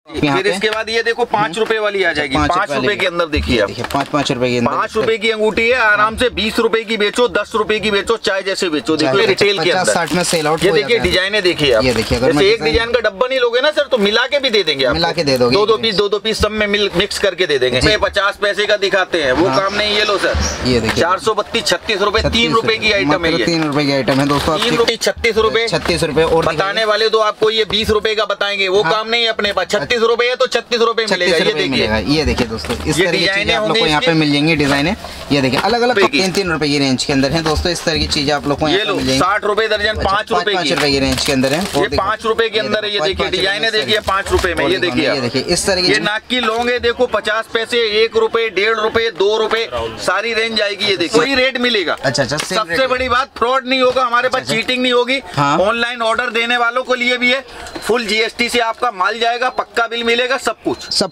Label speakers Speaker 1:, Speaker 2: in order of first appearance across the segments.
Speaker 1: फिर इसके बाद ये देखो 5 रुपए वाली आ जाएगी। 5 रुपए के अंदर देखिए आप,
Speaker 2: 5 रुपए की
Speaker 1: 5 रुपए की अंगूठी है। आराम से 20 रुपए की बेचो, 10 रुपए की बेचो, चाहे जैसे बेचो। देखिए रिटेल के अंदर
Speaker 2: 50-60 में सेल आउट।
Speaker 1: ये देखिए डिजाइने देखिए आप,
Speaker 2: ये देखिए
Speaker 1: जैसे एक डिजाइन का डब्बा नहीं लोगे ना सर तो मिला के भी दे देंगे,
Speaker 2: मिला के दे दोगे।
Speaker 1: 2-2 पीस सब में मिक्स करके दे देंगे। 50 पैसे का दिखाते हैं, वो काम नहीं। ये लो सर,
Speaker 2: ये देखिए
Speaker 1: 432 36 रुपए, 3 रुपए की आइटम है।
Speaker 2: 3 रुपए की आइटम है दोस्तों,
Speaker 1: 3 रुपए 36 रुपए,
Speaker 2: 36 रुपए। और
Speaker 1: बताने वाले तो आपको ये 20 रुपए का बताएंगे, वो काम नहीं है अपने पास। 36 रुपए है तो 36 रुपए मिलेगा।
Speaker 2: ये देखिए दोस्तों, इस तरह की चीजें आप लोग को यहाँ पे मिल जाएंगी। डिजाइने ये देखिए अलग अलग 3-3 रुपए की रेंज के अंदर है दोस्तों। इस तरह की चीजें आप लोग को यहाँ पे मिल जाएंगी।
Speaker 1: 60 रुपए दर्जन, 5 रुपए
Speaker 2: की रेंज के अंदर है।
Speaker 1: ये 5 रुपए के अंदर है। ये देखिए डिजाइने देखिए 5 रुपए में। ये देखिए
Speaker 2: इस तरह की
Speaker 1: ये नाक की लौंग है, देखो 50 पैसे, 1 रुपए, 1.5 रुपए, 2 रुपए, सारी रेंज आएगी। ये देखिए वही रेट मिलेगा।
Speaker 2: अच्छा,
Speaker 1: सबसे बड़ी बात फ्रॉड नहीं होगा हमारे पास, चीटिंग नहीं होगी। ऑनलाइन ऑर्डर देने वालों के लिए भी है, फुल GST से आपका माल जाएगा, पक्का बिल मिलेगा, सब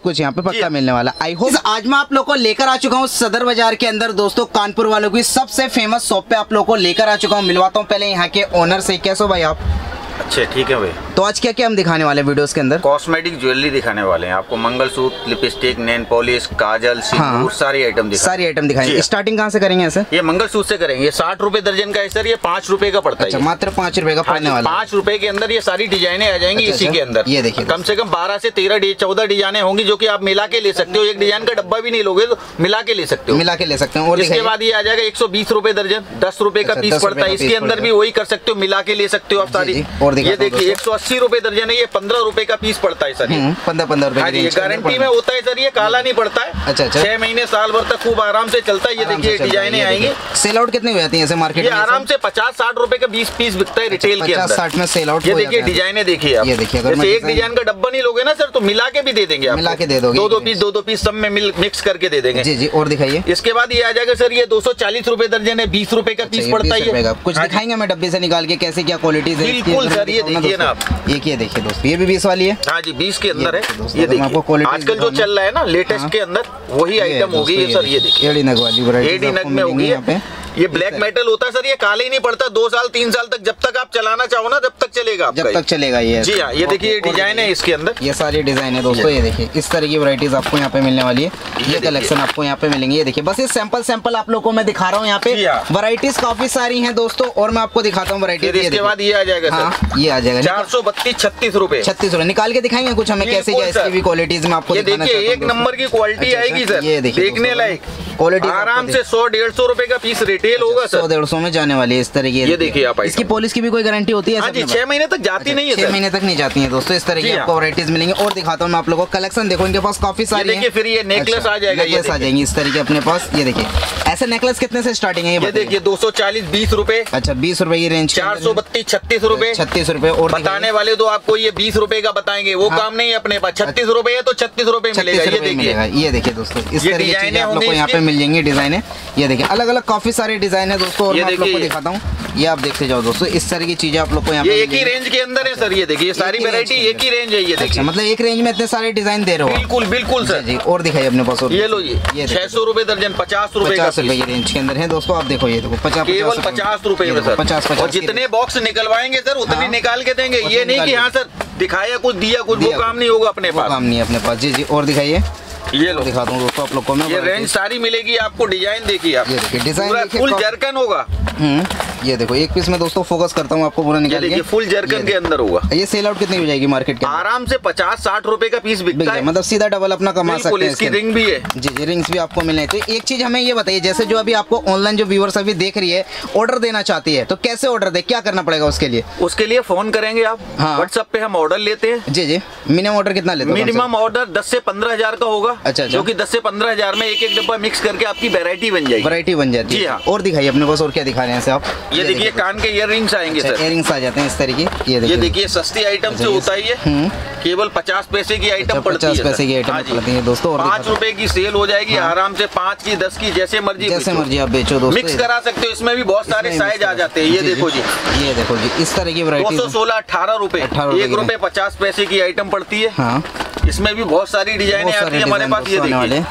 Speaker 1: कुछ यहाँ पे पक्का मिलने वाला। आई होप आज मैं आप लोगों को लेकर आ चुका हूँ सदर बाजार के अंदर दोस्तों, कानपुर वालों की सबसे फेमस शॉप पे आप लोगों को लेकर आ चुका हूँ। मिलवाता हूँ पहले यहाँ के ओनर से। कैसे हो भाई आप? अच्छा ठीक है भाई।
Speaker 2: तो आज क्या क्या हम दिखाने वाले हैं वीडियोस के अंदर?
Speaker 1: कॉस्मेटिक ज्वेलरी दिखाने वाले हैं आपको, मंगलसूत्र, लिपस्टिक, नेल पॉलिश, काजल, सिंदूर, सारी आइटम
Speaker 2: दिखाएंगे। स्टार्टिंग कहाँ से करेंगे सर?
Speaker 1: ये मंगलसूत्र से करेंगे। 60 रुपए दर्जन का है सर, ये 5 रुपए का पड़ता है।
Speaker 2: अच्छा, मात्र 5 रुपए का पड़ने वाला।
Speaker 1: 5 रुपए के अंदर ये सारी डिजाइने आ जाएंगी। इसी के अंदर
Speaker 2: ये देखिए
Speaker 1: कम से कम 12 से 14 डिजाइने होंगी, जो की आप मिला के ले सकते हो। एक डिजाइन का डब्बा भी नहीं लोगे तो मिला के ले सकते हो। और इसके बाद ये आ जाएगा 120 रुपए दर्जन, 10 रुपए का पीस पड़ता है। इसके अंदर भी वही कर सकते हो, मिला के ले सकते हो आप सारी। ये देखिए 180 रुपए दर्जन है, ये 15 रुपए का पीस पड़ता है सर।
Speaker 2: 15 रुपए
Speaker 1: गारंटी में होता है सर, ये काला नहीं पड़ता है।
Speaker 2: अच्छा
Speaker 1: 6 महीने साल भर तक खूब आराम से चलता है। ये देखिए डिजाइने आएंगी।
Speaker 2: सेल आउट कितने हो जाती है मार्केट
Speaker 1: में? आराम से 50-60 रुपए का 20 पीस बिकता है रिटेल के अंदर।
Speaker 2: 50-60 में सेल आउट।
Speaker 1: ये देखिए डिजाइने देखिए आप, जैसे एक डिजाइन का डब्बा नहीं लोगे ना सर तो मिला के भी दे देंगे,
Speaker 2: मिला के दे दोगे।
Speaker 1: 2 पीस सब में मिक्स करके दे देंगे।
Speaker 2: जी। और दिखाइए।
Speaker 1: इसके बाद ये आ जाएगा सर, ये 240 रुपए दर्जन है, 20 रुपए का पीस पड़ता है।
Speaker 2: कुछ दिखाएंगे मैं डब्बे से निकाल के कैसे क्या क्वालिटी है?
Speaker 1: बिल्कुल सर, ये देखिए ना आप,
Speaker 2: ये देखिए दोस्तों, ये भी 20 वाली है।
Speaker 1: हाँ जी 20 के अंदर है। ये देखिए आजकल जो चल रहा है ना लेटेस्ट के अंदर वही आइटम होगी ये सर। ये देखिए
Speaker 2: एडी नग वाली वैरायटी,
Speaker 1: एडी नग में होगी यहाँ पे। ये ब्लैक मेटल होता है सर, ये काले ही नहीं पड़ता। 2 साल 3 साल तक जब तक आप चलाना चाहो ना, जब तक चलेगा,
Speaker 2: जब तक चलेगा ये।
Speaker 1: जी हाँ, ये देखिए डिजाइन है इसके अंदर,
Speaker 2: ये सारी डिजाइन है दोस्तों। ये देखिए इस तरह की वैरायटीज आपको यहाँ पे मिलने वाली है। ये कलेक्शन आपको यहाँ पे मिलेंगे। ये देखिए बस ये सैंपल आप लोगों को मैं दिखा रहा हूँ यहाँ पे। वैरायटीज काफी सारी है दोस्तों, और मैं आपको दिखाता हूँ वैरायटी।
Speaker 1: इसके बाद ये आ जाएगा सर,
Speaker 2: ये आ जाएगा
Speaker 1: 432 36 रुपए।
Speaker 2: 36 रुपए निकाल के दिखाएंगे कुछ हमें कैसे क्या इसकी भी क्वालिटीज में आपको दिखाना चाहता हूं।
Speaker 1: एक नंबर की क्वालिटी आएगी सर,
Speaker 2: ये देखिए
Speaker 1: देखने लायक
Speaker 2: क्वालिटी।
Speaker 1: आराम से 100-150 रुपए का पीस रिटेल होगा सर।
Speaker 2: 100-150 में जाने वाली है इस तरह की। ये देखिए आप, इसकी पॉलिश की भी कोई गारंटी होती है?
Speaker 1: 6 महीने तक जाती नहीं है।
Speaker 2: 6 महीने तक नहीं जाती है दोस्तों। इस तरह की आपको वैरायटीज मिलेंगी। और दिखाता हूँ मैं आप लोगों को कलेक्शन, देखो इनके पास काफी सारी है।
Speaker 1: फिर ये नेकलेस आ जाएगा,
Speaker 2: नेकलेस आ जाएंगे इस तरह के अपने पास। ये देखिए ऐसे नेकलेस कितने से स्टार्टिंग है?
Speaker 1: ये देखिए 240 20 रुपए।
Speaker 2: अच्छा 20 रुपए की रेंज।
Speaker 1: 432 36 रुपए।
Speaker 2: 36 रुपए। और
Speaker 1: बताने वाले तो आपको ये 20 रुपए का बताएंगे, वो काम नहीं है अपने पास। 36 रुपए है तो 36 रुपए मिलेगा।
Speaker 2: ये देखिए दोस्तों इस तरह की चीजें आप लोग को यहाँ पे मिल जाएंगी डिजाइने। ये देखिए अलग अलग काफी सारे डिजाइन है दोस्तों, और मैं आप लोग को दिखाता हूँ। ये आप देखते जाओ दोस्तों, इस तरह की चीजें आप लोग को यहाँ पे
Speaker 1: एक ही रेंज के अंदर है सर। ये देखिए सारी वैरायटी एक ही रेंज है। ये देखिए
Speaker 2: मतलब एक रेंज में इतने सारे डिजाइन दे रहे हो?
Speaker 1: बिल्कुल सर जी।
Speaker 2: और दिखाइए अपने पास।
Speaker 1: ये लो, ये 600 रुपए दर्जन, 50 रुपए
Speaker 2: की रेंज के अंदर है दोस्तों। आप देखो ये देखो 50
Speaker 1: केवल 50 रुपए में सर।
Speaker 2: 50
Speaker 1: जितने बॉक्स निकलवाएंगे सर उतने निकाल के देंगे। ये नहीं कि हाँ सर दिखाया कुछ दिया कुछ, वो काम नहीं होगा अपने पास।
Speaker 2: काम नहीं है अपने पास। जी। और दिखाइए,
Speaker 1: ये लो
Speaker 2: दिखाता हूँ दोस्तों आप लोग को मैं।
Speaker 1: ये रेंज सारी मिलेगी आपको। डिजाइन देखिए आप,
Speaker 2: ये देखिए डिजाइन
Speaker 1: फुल जरकन होगा।
Speaker 2: ये देखो एक पीस में दोस्तों फोकस करता हूँ आपको पूरा निकाल के।
Speaker 1: फुल जरकन के अंदर होगा।
Speaker 2: ये सेल आउट कितनी हो जाएगी मार्केट के?
Speaker 1: आराम से 50-60 रुपए का पीस बिकता है।
Speaker 2: मतलब सीधा डबल अपना कमा सकते हैं।
Speaker 1: इसकी रिंग भी है।
Speaker 2: जी रिंग्स भी आपको मिलने। तो एक चीज हमें ये बताइए, जैसे जो अभी आपको ऑनलाइन जो व्यूअर्स अभी देख रही है ऑर्डर देना चाहती है, तो कैसे ऑर्डर दे, क्या करना पड़ेगा उसके लिए?
Speaker 1: उसके लिए फोन करेंगे आप, व्हाट्सएप पे हम ऑर्डर लेते हैं।
Speaker 2: जी। मिनिमम ऑर्डर कितना लेते हैं?
Speaker 1: मिनिमम ऑर्डर 10 से 15 हजार का होगा।
Speaker 2: अच्छा।
Speaker 1: जो कि 10 से 15 हजार में एक डब्बा मिक्स करके आपकी वैरायटी बन जाएगी।
Speaker 2: वैरायटी बन जाती है। और दिखाइए अपने पास और क्या दिखा रहे हैं आप?
Speaker 1: ये देखिए कान के इयररिंग्स आएंगे सर।
Speaker 2: इयररिंग्स आ जाते हैं इस तरीके।
Speaker 1: ये देखिए सस्ती आइटम से होता है ये, केवल 50 पैसे की आइटम पड़ती है।
Speaker 2: 50 पैसे की आइटम पड़ती है दोस्तों।
Speaker 1: 5 रुपए की सेल हो जाएगी आराम से। 5 की 10 की जैसे मर्जी
Speaker 2: आप बेचो दोस्तों।
Speaker 1: मिक्स करा सकते हो, इसमें भी बहुत सारे साइज आ जाते हैं। ये देखो जी,
Speaker 2: ये देखो जी इस तरह की वैरायटी।
Speaker 1: 216 18 रुपए, 1 रुपए 50 पैसे की आइटम पड़ती है। इसमें भी बहुत सारी डिजाइन आती है हमारे पास।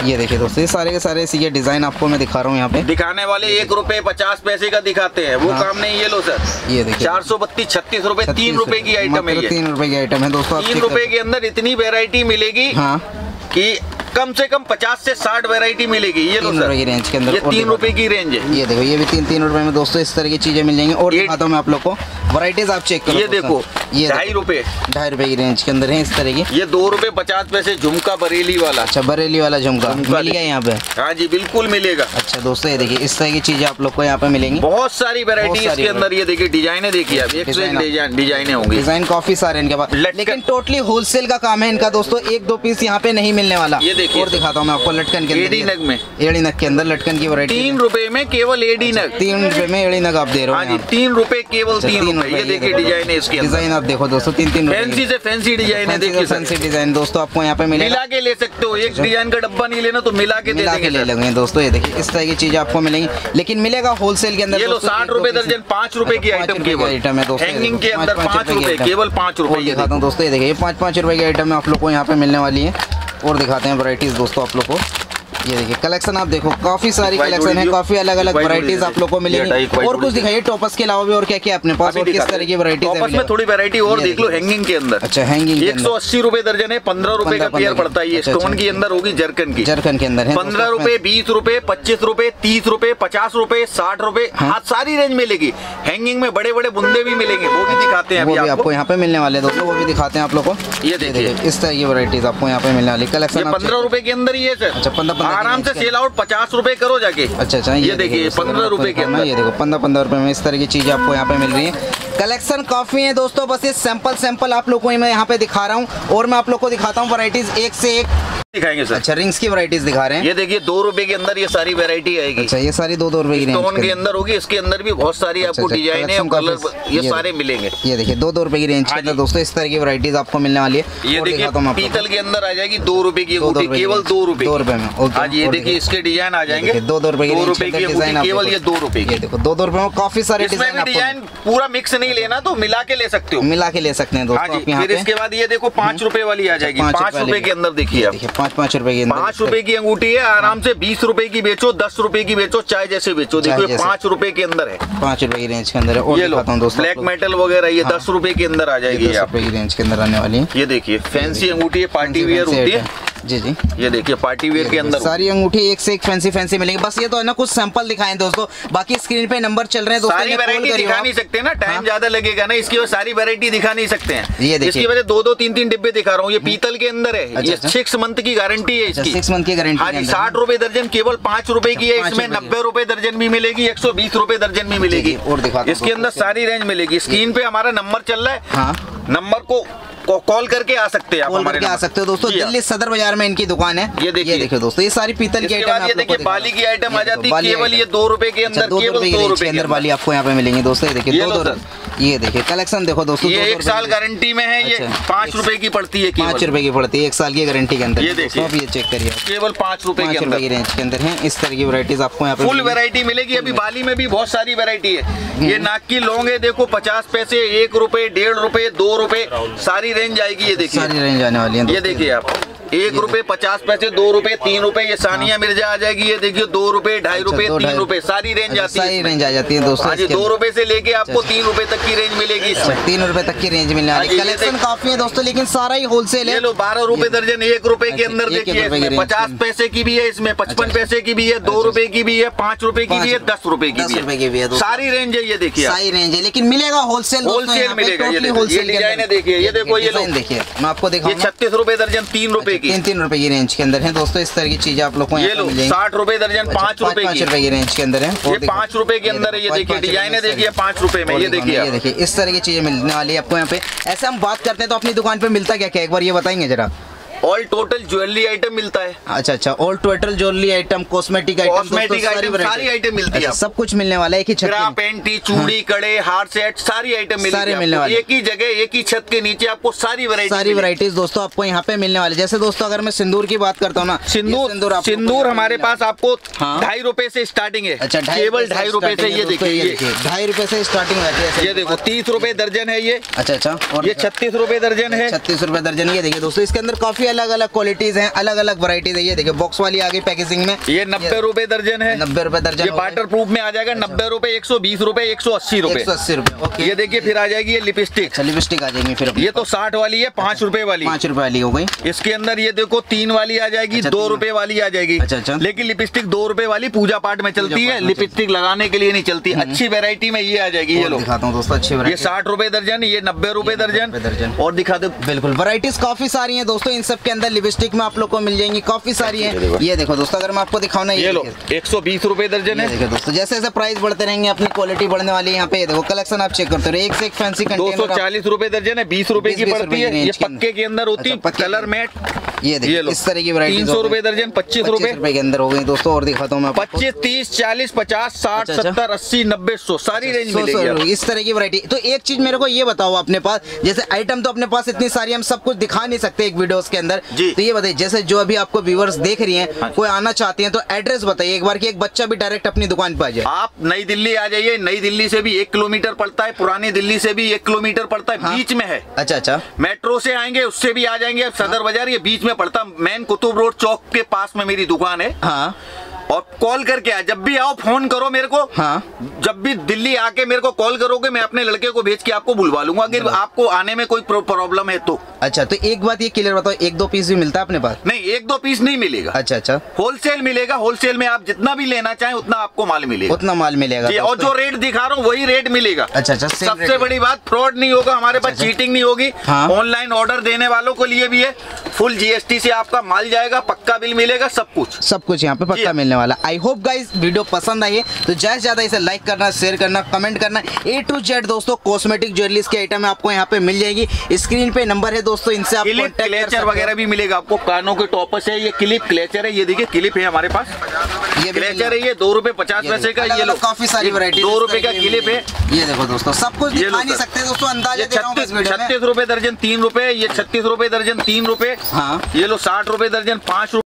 Speaker 2: ये देखिए दोस्तों सारे के सारे ये डिजाइन आपको मैं दिखा रहा हूँ यहाँ पे।
Speaker 1: दिखाने वाले 1 रुपए 50 पैसे का दिखाते हैं, वो काम नहीं। ये लो सर,
Speaker 2: ये देखिए
Speaker 1: 432 36 रुपए, 3 रुपए की आइटम है।
Speaker 2: 3 रुपए की आइटम है दोस्तों।
Speaker 1: 3 रुपए रुपए के अंदर इतनी वेरायटी मिलेगी कि कम से कम 50 से 60 वैरायटी मिलेगी। ये लो सर,
Speaker 2: की रेंज के अंदर
Speaker 1: ये 3 रुपए की रेंज है।
Speaker 2: ये देखो, ये भी 3 रुपए में दोस्तों इस तरह की चीजें मिल जाएंगी। और दिखाता हूँ मैं आप लोग को वैरायटीज, आप चेक करो।
Speaker 1: ये देखो, ये 2.5 रुपए
Speaker 2: की रेंज के अंदर है इस तरह की।
Speaker 1: ये 2 रुपए 50 पैसे झुमका बरेली वाला।
Speaker 2: अच्छा, बरेली वाला झुमका मिल गया यहाँ पे?
Speaker 1: हाँ जी, बिल्कुल मिलेगा।
Speaker 2: अच्छा दोस्तों, ये देखिए इस तरह की चीजें आप लोग को यहाँ पे मिलेंगी।
Speaker 1: बहुत सारी वैरायटी इसके अंदर। ये देखिए डिजाइने, देखिए आप, एक से एक डिजाइने होंगी।
Speaker 2: डिजाइन काफी सारे इनके पास, लेकिन टोटली होलसेल का काम है इनका दोस्तों। 1-2 पीस यहाँ पे नहीं मिलने वाला।
Speaker 1: ये देखिए,
Speaker 2: और दिखाता हूँ मैं आपको लटकन के
Speaker 1: एडी नग में,
Speaker 2: एड़ी नग के अंदर लटकन की वैरायटी
Speaker 1: 3 रुपए में केवल एडी नग।
Speaker 2: 3 रुपए में एड़ी नग आप दे रहे हो?
Speaker 1: हाँ जी, 3 रुपए केवल 3 रुपए। ये देखिए डिजाइन है इसके,
Speaker 2: डिजाइन आप देखो दोस्तों, 3
Speaker 1: फैंसी से फैंसी डिजाइन है। देखिए
Speaker 2: फैंसी डिजाइन दोस्तों आपको यहाँ पे मिलेगा।
Speaker 1: मिला के ले सकते हो, एक डिजाइन का डब्बा नहीं लेना तो मिला के
Speaker 2: ले लेंगे दोस्तों। ये देखिए इस तरह की चीज आपको मिलेंगी, लेकिन मिलेगा होलसेल के अंदर।
Speaker 1: ये लो 60 रुपए दर्जन, 5 रुपए की आइटम केवल हैंगिंग के अंदर, 5 रुपए, केवल 5 रुपए।
Speaker 2: दिखाता हूँ दोस्तों, ये देखिए 5-5 रुपए की आइटम आप लोग को यहाँ पे मिलने वाली है। और दिखाते हैं वैरायटीज दोस्तों आप लोग को। ये देखिए कलेक्शन आप देखो, काफी सारी कलेक्शन है, काफी अलग अलग वैरायटीज आप लोग को मिलेगी। और कुछ दिखाइए टॉपर्स के अलावा भी और क्या क्या अपने पास, और किस तरह की वैरायटीज है?
Speaker 1: टॉपर्स में थोड़ी वैरायटी और देख लो हैंगिंग के अंदर।
Speaker 2: अच्छा, हैंगिंग
Speaker 1: 180 रुपए दर्जन है, 15 रुपए का पेयर पड़ता है। ये स्टोन के अंदर होगी, जरकन की।
Speaker 2: जरकन के अंदर है
Speaker 1: 15 रुपए, 20 रुपए, 25 रुपए, 30 रुपए, 50 रुपए, 60 रुपए, हाँ सारी रेंज मिलेगी। हैंगिंग में बड़े बड़े बुंदे भी मिलेंगे, वो भी दिखाते हैं
Speaker 2: अभी आपको यहाँ पे मिलने वाले दोस्तों, वो भी दिखाते हैं आप लोग को।
Speaker 1: ये देखिए
Speaker 2: इस तरह की वैरायटीज आपको यहाँ पे मिलने वाली। कलेक्शन
Speaker 1: 15 रुपए के अंदर ही है सर।
Speaker 2: अच्छा, 15
Speaker 1: आराम से सेल आउट 50 रुपए करो जाके।
Speaker 2: अच्छा,
Speaker 1: ये देखिए 15 रुपए के अंदर।
Speaker 2: ये देखो 15 रुपए में इस तरह की चीजें आपको यहाँ पे मिल रही है। कलेक्शन काफी है दोस्तों, बस ये सैंपल आप लोग को मैं यहाँ पे दिखा रहा हूँ। और मैं आप लोग को दिखाता हूँ वैरायटीज एक से एक
Speaker 1: दिखाएंगे सर।
Speaker 2: अच्छा, रिंग्स की वैरायटीज दिखा रहे हैं।
Speaker 1: ये देखिए 2 रुपए के अंदर ये सारी वैरायटी आएगी।
Speaker 2: अच्छा, ये सारी 2 रुपए की रेंज
Speaker 1: स्टोन के अंदर होगी। इसके अंदर भी बहुत सारी आपको डिजाइन है, कलर, ये सारे मिलेंगे।
Speaker 2: ये देखिए 2 रुपए की रेंज के अंदर दोस्तों इस तरह की वैरायटीज आपको मिलने वाली है।
Speaker 1: ये देखिए पीतल के अंदर आ जाएगी 2 रुपए की अंगूठी, केवल 2 रुपए में। आज ये देखिए इसके डिजाइन आ जाएंगे
Speaker 2: 2 रुपए
Speaker 1: की डिजाइन, केवल ये 2 रुपए की।
Speaker 2: देखो 2 रुपए में काफी सारे
Speaker 1: डिजाइन, पूरा मिक्स नहीं लेना तो मिला के ले सकते हो,
Speaker 2: मिला के ले सकते हैं दोस्तों।
Speaker 1: फिर इसके बाद ये देखो 5 रुपए वाली आ जाएगी। 5 रुपए के अंदर देखिए
Speaker 2: 5 रुपए की
Speaker 1: 5 रुपए की अंगूठी है। आराम से 20 रुपए की बेचो, 10 रुपए की बेचो, चाहे जैसे बेचो। देखो 5 रुपए के अंदर है,
Speaker 2: 5 रुपए की रेंज के अंदर है। और दिखाता हूं दोस्तों,
Speaker 1: ब्लैक मेटल वगैरह ये 10 रुपए के अंदर आ जाएगी।
Speaker 2: 10 रुपए की रेंज के अंदर आने वाली है।
Speaker 1: ये देखिए फैंसी अंगूठी है, पार्टी वेयर होती है।
Speaker 2: जी जी,
Speaker 1: ये देखिए पार्टी वेयर के अंदर
Speaker 2: सारी अंगूठी एक से एक फैंसी मिलेगी। बस ये तो है ना, कुछ सैंपल दिखाएं दोस्तों, बाकी स्क्रीन पे नंबर चल रहे हैं दोस्तों।
Speaker 1: सारी वैरायटी दिखा नहीं सकते ना, टाइम ज्यादा लगेगा ना, इसकी वजह सारी वैरायटी दिखा नहीं सकते हैं। इसकी वजह 2-2, 3-3 डिब्बे दिखा रहा हूँ। ये पीतल के अंदर है। ये 6 मंथ की गारंटी है इसकी।
Speaker 2: 6 मंथ की गारंटी।
Speaker 1: हाँ जी, 60 रुपए दर्जन केवल 5 रुपए की है। इसमें 90 रुपए दर्जन भी मिलेगी, 120 रुपए दर्जन भी मिलेगी।
Speaker 2: और दिखाता हूं
Speaker 1: इसके अंदर सारी रेंज मिलेगी। स्क्रीन पे हमारा नंबर चल रहा है, नंबर को कॉल करके आ सकते हैं आप, हमारे
Speaker 2: आ सकते हो दोस्तों। दिल्ली सदर बाजार में इनकी दुकान है। ये देखिए दोस्तों, ये सारी पीतल की आइटम।
Speaker 1: ये देखिए बाली की आइटम आ जाती है, केवल ये 2 रुपए के अंदर, केवल 2 रुपए के अंदर
Speaker 2: बाली आपको यहाँ पे मिलेंगी दोस्तों। ये देखिए 2। ये देखिए कलेक्शन देखो दोस्तों,
Speaker 1: ये 1 साल गारंटी में है। ये 5 रुपए की पड़ती है,
Speaker 2: 5 रुपए की पड़ती है 1 साल की गारंटी के अंदर।
Speaker 1: ये देखिए,
Speaker 2: ये चेक करिए,
Speaker 1: केवल 5 रुपए के अंदर
Speaker 2: की रेंज के अंदर है। इस तरह की वैरायटीज आपको यहाँ पे
Speaker 1: फुल वैरायटी मिलेगी। अभी बाली में भी बहुत सारी वैरायटी है। ये नाक की लौंग है, देखो 50 पैसे, 1 रुपए, 1.5 रुपए, 2 रुपए, सारी रेंज आएगी। ये देखिए
Speaker 2: सारी रेंज आने वाली है।
Speaker 1: ये देखिए आप 1 रुपए, 50 पैसे, 2 रुपए, 3 रुपए। ये सानिया मिर्जा आ जाएगी। ये देखिए 2 रुपए, 2.5 रुपए, 3 रुपए, सारी रेंज आती है।
Speaker 2: सारी रेंज आ जाती है दोस्तों।
Speaker 1: 2 रुपए से लेके आपको 3 रुपए तक की रेंज मिलेगी।
Speaker 2: 3 रुपए तक की रेंज मिलने वाली। कलेक्शन काफी है दोस्तों, लेकिन सारा ही होलसेल है।
Speaker 1: ये लो 12 रुपए दर्जन 1 रुपए के अंदर देखिए। 50 पैसे की भी है, इसमें 55 पैसे की भी है, 2 रुपए की भी है, 5 रुपए की भी है, 10 रुपए की भी है। सारी रेंज है। ये देखिए
Speaker 2: सारी रेंज है, लेकिन मिलेगा होलसेल
Speaker 1: मिलेगा। ये डिजाइन है, देखिए ये देखो, ये
Speaker 2: देखिए मैं आपको दिखाऊंगा।
Speaker 1: 36 रुपए दर्जन 3 रुपए की,
Speaker 2: 3 रुपए की रेंज के अंदर है दोस्तों। इस तरह की चीजें आप लोग को
Speaker 1: ये लो 60 रुपए दर्जन 5 रुपए
Speaker 2: की रेंज के अंदर है।
Speaker 1: ये 5 रुपए के अंदर है। ये देखिए डिजाइन है, देखिए 5 रुपए में। ये देखिए
Speaker 2: इस तरह की चीजें मिलने वाली है आपको यहाँ पे। ऐसे हम बात करते हैं तो अपनी दुकान पे मिलता क्या क्या, एक बार ये बताएंगे जरा।
Speaker 1: ऑल टोटल ज्वेलरी आइटम मिलता है।
Speaker 2: अच्छा, all total jewellery item, cosmetic item,
Speaker 1: सारी आइटम मिलती है।
Speaker 2: सब कुछ मिलने वाला है एक ही छत पे।
Speaker 1: पेंटी, चूड़ी, कड़े, हार सेट, सारी आइटम मिलने वाली है। एक ही जगह, एक ही छत के नीचे आपको सारी
Speaker 2: वैरायटीज दोस्तों आपको यहाँ पे मिलने वाली। जैसे दोस्तों अगर मैं सिंदूर की बात करता हूँ ना,
Speaker 1: सिंदूर हमारे पास आपको 2.5 रुपए से स्टार्टिंग है।
Speaker 2: अच्छा,
Speaker 1: केवल 2.5 रुपए से। ये देखिए
Speaker 2: 2.5 रुपए से स्टार्टिंग रहती है।
Speaker 1: ये देखो 30 रुपए दर्जन है ये।
Speaker 2: अच्छा,
Speaker 1: और ये 36 रुपए दर्जन है।
Speaker 2: 36 रुपए दर्जन। ये देखिए दोस्तों, इसके अंदर काफी अलग अलग क्वालिटीज हैं, अलग अलग वैरायटीज है। ये देखिए बॉक्स वाली आ गई पैकेजिंग में,
Speaker 1: ये 90 रुपए दर्जन है।
Speaker 2: 90 रुपए दर्जन।
Speaker 1: ये वाटर प्रूफ में आ जाएगा 90 रुपए, 120 रुपए, 180 रुपए।
Speaker 2: 180 रुपए। ओके।
Speaker 1: ये देखिए फिर आ जाएगी ये लिपस्टिक।
Speaker 2: लिपस्टिक आ जाएगी फिर।
Speaker 1: ये तो 60 वाली है, 5 रुपए वाली।
Speaker 2: 5 रुपए वाली हो गई।
Speaker 1: इसके अंदर ये देखो 3 वाली आ जाएगी, 2 रुपए वाली आ जाएगी।
Speaker 2: अच्छा।
Speaker 1: लेकिन लिपस्टिक 2 रुपए वाली पूजा पाठ में चलती है, लिपस्टिक लगाने के लिए नहीं चलती। अच्छी वेरायटी में ये आ जाएगी। ये लो
Speaker 2: दिखाता हूँ दोस्तों, अच्छी वैरायटी।
Speaker 1: ये 60 रुपए दर्जन, ये 90 रुपए दर्जन। और दिखा दो।
Speaker 2: बिल्कुल वैरायटीज काफी सारी हैं दोस्तों, इन सब के अंदर लिपस्टिक में आप लोग को मिल जाएंगी, काफी सारी हैं। ये देखो दोस्तों, अगर मैं आपको दिखाऊं ना,
Speaker 1: ये लो 120 रुपए दर्जन है।
Speaker 2: देखो दोस्तों, जैसे जैसे प्राइस बढ़ते रहेंगे अपनी क्वालिटी बढ़ने वाली है। यहाँ पे देखो कलेक्शन आप चेक करते रहो, एक से एक फैंसी कंटेनर।
Speaker 1: 240 रुपए दर्जन है, 20 रुपए की पड़ती है। ये पक्के के अंदर होती है, कलर मैट।
Speaker 2: ये देखो इस तरह की वैरायटी
Speaker 1: 300 रुपए दर्जन, 25 रुपए
Speaker 2: के अंदर हो गई दोस्तों। और दिखाता हूँ मैं
Speaker 1: 25, 30, 40, 50, 60, 70, 80, 90, 100 सारी रेंज मिलेगी
Speaker 2: इस तरह की वैरायटी। तो एक चीज मेरे को ये बताओ, अपने पास जैसे आइटम तो अपने पास इतनी सारी, हम सब कुछ दिखा नहीं सकते एक वीडियोस के अंदर। तो ये बताइए, जैसे जो अभी आपको व्यूअर्स देख रही हैं, कोई आना चाहती हैं तो एड्रेस बताइए एक बार, कि एक बच्चा भी डायरेक्ट अपनी दुकान पे आ जाए।
Speaker 1: आप नई दिल्ली आ जाइए, नई दिल्ली से भी 1 किलोमीटर पड़ता है, पुरानी दिल्ली से भी 1 किलोमीटर पड़ता है, बीच में है।
Speaker 2: अच्छा।
Speaker 1: मेट्रो से आएंगे उससे भी आ जाएंगे, सदर बाजार ये बीच में पड़ता, मेन कुतुब रोड चौक के पास में मेरी दुकान है।
Speaker 2: हाँ।
Speaker 1: और कॉल करके आ, जब भी आओ फोन करो मेरे को।
Speaker 2: हाँ।
Speaker 1: जब भी दिल्ली आके मेरे को कॉल करोगे, मैं अपने लड़के को भेज के आपको बुलवा लूंगा, अगर आपको आने में कोई प्रॉब्लम है तो।
Speaker 2: अच्छा, तो एक बात ये क्लियर बताओ, 1-2 पीस भी मिलता है अपने पास?
Speaker 1: नहीं, 1-2 पीस नहीं मिलेगा।
Speaker 2: अच्छा।
Speaker 1: होलसेल मिलेगा, होलसेल में आप जितना भी लेना चाहें उतना आपको माल मिलेगा।
Speaker 2: उतना माल मिलेगा
Speaker 1: और जो रेट दिखा रहा हूँ वही रेट मिलेगा।
Speaker 2: अच्छा।
Speaker 1: सबसे बड़ी बात, फ्रॉड नहीं होगा हमारे पास, चीटिंग नहीं होगी। ऑनलाइन ऑर्डर देने वालों के लिए भी है, फुल GST से आपका माल जाएगा, पक्का बिल मिलेगा, सब कुछ यहाँ पे पक्का मिलने वाला। आई होप गाइस वीडियो पसंद आई है तो ज्यादा से ज्यादा इसे लाइक करना, शेयर करना, कमेंट करना। A to Z दोस्तों कॉस्मेटिक ज्वेलरीज के आइटम आपको यहाँ पे मिल जाएगी। स्क्रीन पे नंबर है दोस्तों, इनसे आप क्लेचर वगैरह भी मिलेगा आपको। कानों के टॉपस है, ये क्लिप क्लेचर है। ये देखिए क्लिप है हमारे पास, ये क्लेचर है। ये 2 रुपए 50 पैसे का। ये लो
Speaker 2: काफी सारी वैरायटी,
Speaker 1: 2 रुपए का क्लिप है।
Speaker 2: ये देखो दोस्तों, सब कुछ दिखा नहीं सकते दोस्तों, अंदाजा दे रहा हूं इस वीडियो में।
Speaker 1: 36 रुपए दर्जन 3 रुपए, ये 36 रुपए दर्जन 3 रुपए।
Speaker 2: हाँ।
Speaker 1: ये लो 60 रुपए दर्जन 5 रुपए।